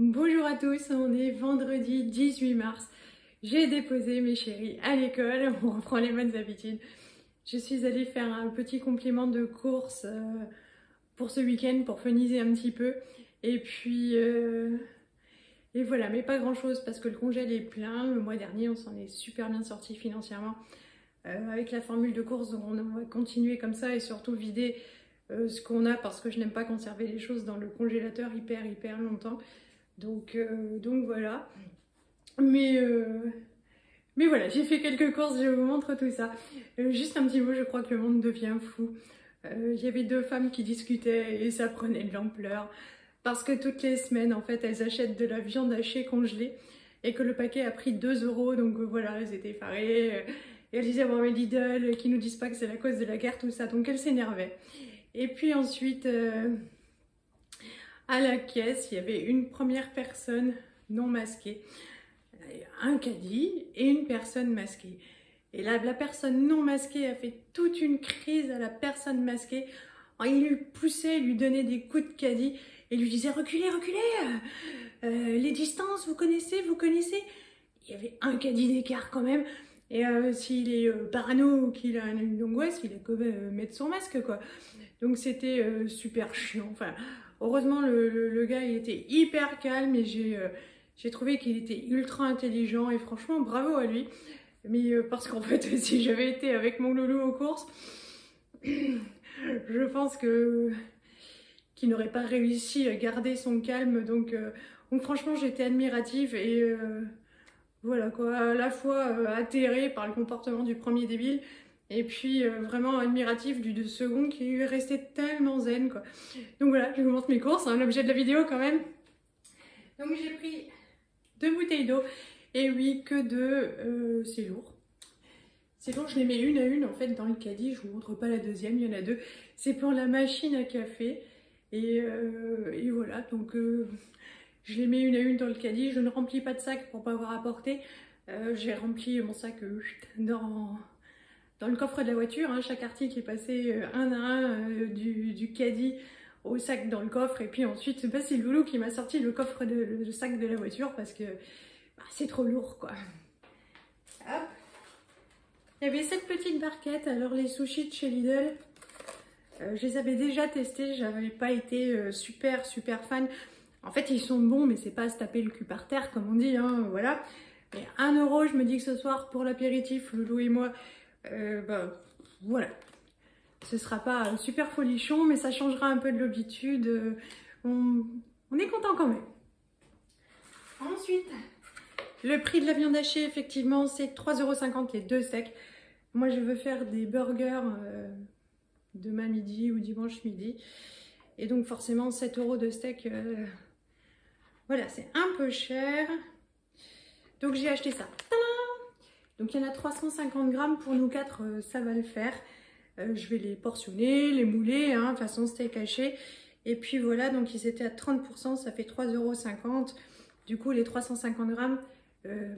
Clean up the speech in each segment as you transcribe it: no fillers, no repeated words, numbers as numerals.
Bonjour à tous, on est vendredi 18 mars. J'ai déposé mes chéris à l'école, on reprend les bonnes habitudes. Je suis allée faire un petit complément de course pour ce week-end, pour funiser un petit peu. Et puis, et voilà, mais pas grand chose parce que le congèle est plein. Le mois dernier, on s'en est super bien sorti financièrement avec la formule de course. Donc on va continuer comme ça et surtout vider ce qu'on a parce que je n'aime pas conserver les choses dans le congélateur hyper longtemps. Donc voilà. Mais voilà, j'ai fait quelques courses, je vous montre tout ça. Juste un petit mot, je crois que le monde devient fou. Il y avait deux femmes qui discutaient et ça prenait de l'ampleur. Parce que toutes les semaines, en fait, elles achètent de la viande hachée congelée et que le paquet a pris 2 €. Donc voilà, elles étaient effarées. Et elles disaient, bon, mais Lidl, qui nous disent pas que c'est la cause de la guerre, tout ça. Donc elles s'énervaient. Et puis ensuite, à la caisse, il y avait une première personne non masquée, un caddie et une personne masquée. Et là, la personne non masquée a fait toute une crise à la personne masquée. Il lui poussait, il lui donnait des coups de caddie et lui disait reculez, les distances, vous connaissez. Il y avait un caddie d'écart quand même. Et s'il est parano ou qu'il a une angoisse, il a qu'à mettre son masque, quoi. Donc c'était super chiant. Enfin, heureusement, le gars, il était hyper calme et j'ai trouvé qu'il était ultra intelligent et franchement, bravo à lui. Mais parce qu'en fait, si j'avais été avec mon loulou aux courses, je pense qu'il n'aurait pas réussi à garder son calme. Donc franchement, j'étais admirative et voilà quoi, à la fois atterrée par le comportement du premier débile et puis vraiment admiratif du second qui lui est resté tellement zen quoi. Donc voilà, je vous montre mes courses, hein, l'objet de la vidéo quand même. Donc j'ai pris 2 bouteilles d'eau et oui que c'est lourd. C'est lourd, je les mets une à une en fait dans le caddie, je vous montre pas la deuxième, il y en a 2. C'est pour la machine à café et voilà donc je les mets une à une dans le caddie, je ne remplis pas de sac pour pas avoir à porter. J'ai rempli mon sac dans le coffre de la voiture, hein. Chaque article est passé un à un du caddie au sac dans le coffre et puis ensuite c'est le loulou qui m'a sorti le sac de la voiture parce que c'est trop lourd quoi. Hop. Il y avait cette petite barquette, alors les sushis de chez Lidl, je les avais déjà testés, j'avais pas été super fan. En fait ils sont bons mais c'est pas à se taper le cul par terre comme on dit, hein, voilà. Mais 1 €, je me dis que ce soir pour l'apéritif, Loulou et moi, voilà. Ce sera pas super folichon mais ça changera un peu de l'habitude, on est content quand même. Ensuite, le prix de la viande hachée effectivement c'est 3,50 € les 2 secs. Moi je veux faire des burgers demain midi ou dimanche midi. Et donc forcément 7 € de steak, voilà, c'est un peu cher. Donc j'ai acheté ça. Donc il y en a 350 grammes pour nous 4, ça va le faire. Je vais les portionner, les mouler, hein, façon steak haché. Et puis voilà, donc ils étaient à 30%, ça fait 3,50 €. Du coup les 350 grammes,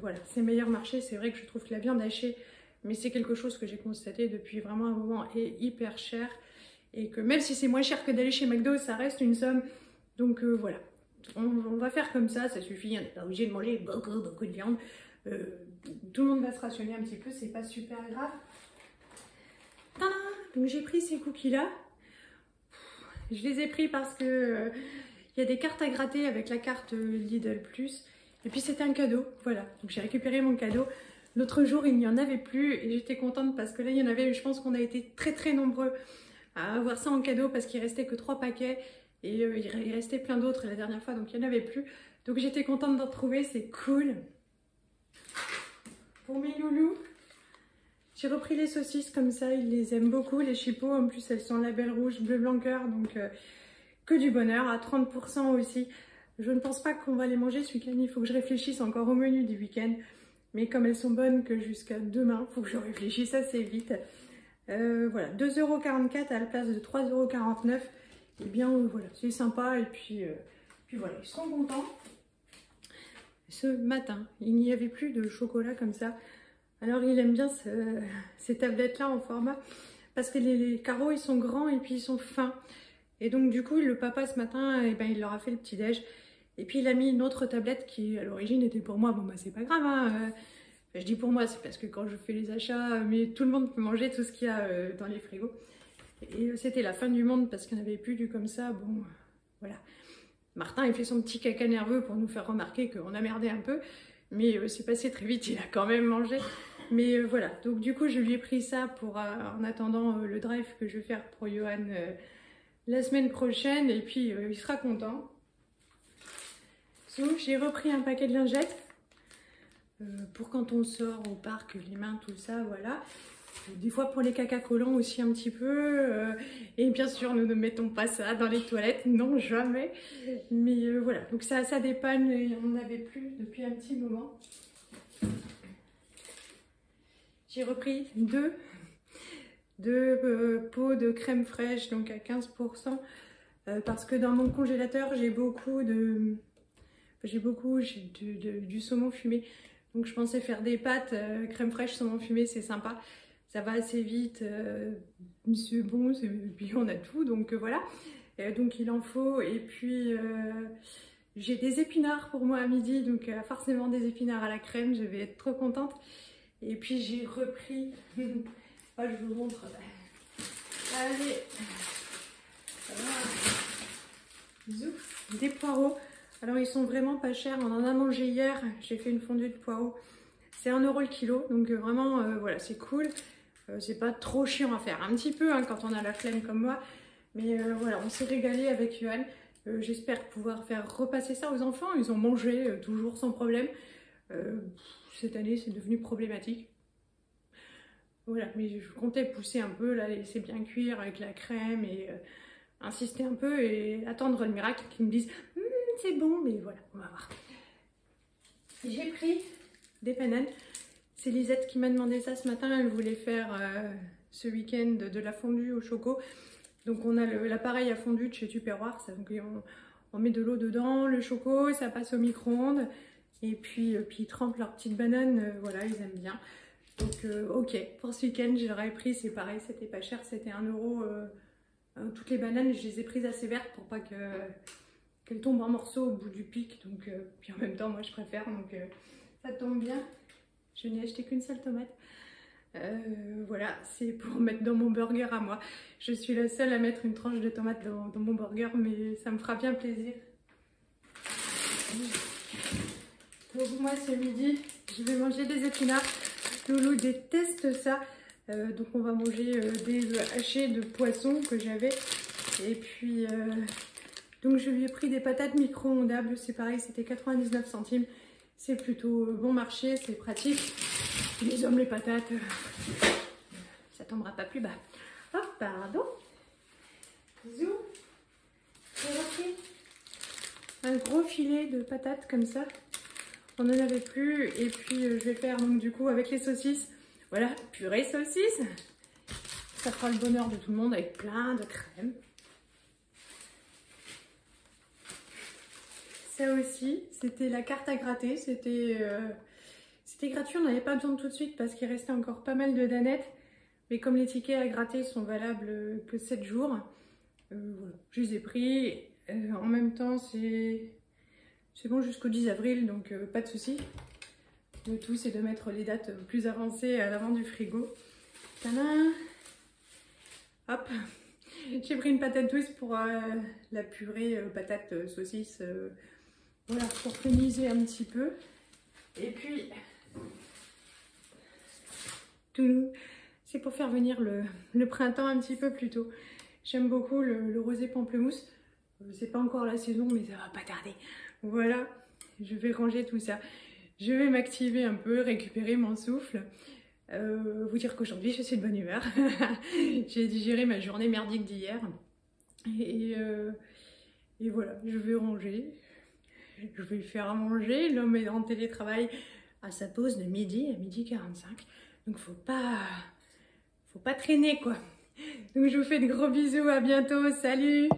voilà, c'est meilleur marché. C'est vrai que je trouve que la viande hachée, mais c'est quelque chose que j'ai constaté depuis vraiment un moment, est hyper cher. Et que même si c'est moins cher que d'aller chez McDo, ça reste une somme. Donc voilà, on va faire comme ça suffit. On n'est pas obligé de manger beaucoup de viande. Tout le monde va se rationner un petit peu, c'est pas super grave. Tadam! Donc j'ai pris ces cookies là. Je les ai pris parce que il y a des cartes à gratter avec la carte Lidl Plus. Et puis c'était un cadeau, voilà. Donc j'ai récupéré mon cadeau. L'autre jour il n'y en avait plus et j'étais contente parce que là il y en avait. Je pense qu'on a été très nombreux à avoir ça en cadeau parce qu'il restait que 3 paquets et il restait plein d'autres la dernière fois donc il n'y en avait plus. Donc j'étais contente d'en retrouver, c'est cool. Pour mes loulous, j'ai repris les saucisses comme ça, ils les aiment beaucoup, les chipots. En plus elles sont label rouge, bleu blanc cœur, donc que du bonheur, à 30% aussi. Je ne pense pas qu'on va les manger ce week-end, il faut que je réfléchisse encore au menu du week-end. Mais comme elles sont bonnes que jusqu'à demain, il faut que je réfléchisse assez vite. Voilà, 2,44 € à la place de 3,49 €. Et bien voilà, c'est sympa et puis voilà, ils seront contents. Ce matin, il n'y avait plus de chocolat comme ça. Alors il aime bien ces tablettes là en format parce que les carreaux ils sont grands et puis ils sont fins. Et donc du coup le papa ce matin, il leur a fait le petit déj Et puis il a mis une autre tablette qui à l'origine était pour moi. Bon bah c'est pas grave, hein. Je dis pour moi, c'est parce que quand je fais les achats, mais tout le monde peut manger tout ce qu'il y a dans les frigos. Et c'était la fin du monde parce qu'il n'y en avait plus du comme ça. Bon, voilà. Martin, il fait son petit caca nerveux pour nous faire remarquer qu'on a merdé un peu. Mais c'est passé très vite, il a quand même mangé. Mais voilà, donc du coup, je lui ai pris ça pour, en attendant le drive que je vais faire pour Johan la semaine prochaine. Et puis, il sera content. Donc, j'ai repris un paquet de lingettes. Pour quand on sort au parc, les mains, tout ça, voilà. Des fois pour les caca collants aussi un petit peu. Et bien sûr, nous ne mettons pas ça dans les toilettes, non, jamais. Mais voilà, donc ça dépanne, et on n'avait plus depuis un petit moment. J'ai repris deux pots de crème fraîche, donc à 15%, parce que dans mon congélateur, j'ai du saumon fumé. Donc je pensais faire des pâtes, crème fraîche, saumon fumé, c'est sympa. Ça va assez vite, c'est bon, puis on a tout, donc voilà. Donc il en faut. Et puis j'ai des épinards pour moi à midi, donc forcément des épinards à la crème, je vais être trop contente. Et puis j'ai repris, oh, je vous montre, allez, des poireaux. Alors ils sont vraiment pas chers, on en a mangé hier, j'ai fait une fondue de poireaux. C'est 1 € le kilo, donc vraiment, voilà, c'est cool. C'est pas trop chiant à faire, un petit peu hein, quand on a la flemme comme moi. Mais voilà, on s'est régalé avec Johan. J'espère pouvoir faire repasser ça aux enfants. Ils ont mangé toujours sans problème. Cette année, c'est devenu problématique. Voilà, mais je comptais pousser un peu, là, laisser bien cuire avec la crème et insister un peu et attendre le miracle qu'ils me disent c'est bon, mais voilà, on va voir. J'ai pris des bananes. C'est Lisette qui m'a demandé ça ce matin. Elle voulait faire ce week-end de la fondue au choco. Donc on a l'appareil à fondue de chez Tupperware. Donc on met de l'eau dedans, le choco, ça passe au micro-ondes. Et puis ils trempent leurs petites bananes. Voilà, ils aiment bien. Donc ok, pour ce week-end, je leur ai pris. C'est pareil, c'était pas cher. C'était 1 €. Toutes les bananes, je les ai prises assez vertes pour pas qu'elles tombent en morceaux au bout du pic. Donc, puis en même temps, moi je préfère. Donc ça tombe bien. Je n'ai acheté qu'une seule tomate. Voilà, c'est pour mettre dans mon burger à moi. Je suis la seule à mettre une tranche de tomate dans mon burger, mais ça me fera bien plaisir. Donc moi ce midi, je vais manger des épinards. Loulou déteste ça. Donc on va manger des œufs hachés de poisson que j'avais. Et puis, donc je lui ai pris des patates micro-ondables. C'est pareil, c'était 99 centimes. C'est plutôt bon marché, c'est pratique. Les hommes, les patates, ça tombera pas plus bas. Oh, pardon. Zou. J'ai repris un gros filet de patates comme ça. On n'en avait plus. Et puis, je vais faire donc du coup avec les saucisses. Voilà, purée saucisse. Ça fera le bonheur de tout le monde avec plein de crème. Ça aussi, c'était la carte à gratter, c'était gratuit, on n'avait pas besoin de tout de suite parce qu'il restait encore pas mal de danettes. Mais comme les tickets à gratter sont valables que 7 jours, voilà, je les ai pris. En même temps, c'est bon jusqu'au 10 avril, donc pas de souci. Le tout, c'est de mettre les dates plus avancées à l'avant du frigo. Tadam! Hop! J'ai pris une patate douce pour la purée patate saucisse. Voilà, pour féminiser un petit peu. Et puis, c'est pour faire venir le printemps un petit peu plus tôt. J'aime beaucoup le rosé pamplemousse. C'est pas encore la saison, mais ça va pas tarder. Voilà, je vais ranger tout ça. Je vais m'activer un peu, récupérer mon souffle. Vous dire qu'aujourd'hui, je suis de bonne humeur. J'ai digéré ma journée merdique d'hier. Et voilà, je vais ranger. Je vais le faire à manger. L'homme est en télétravail à sa pause de midi, à 12h45. Donc faut pas traîner quoi. Donc je vous fais de gros bisous, à bientôt, salut!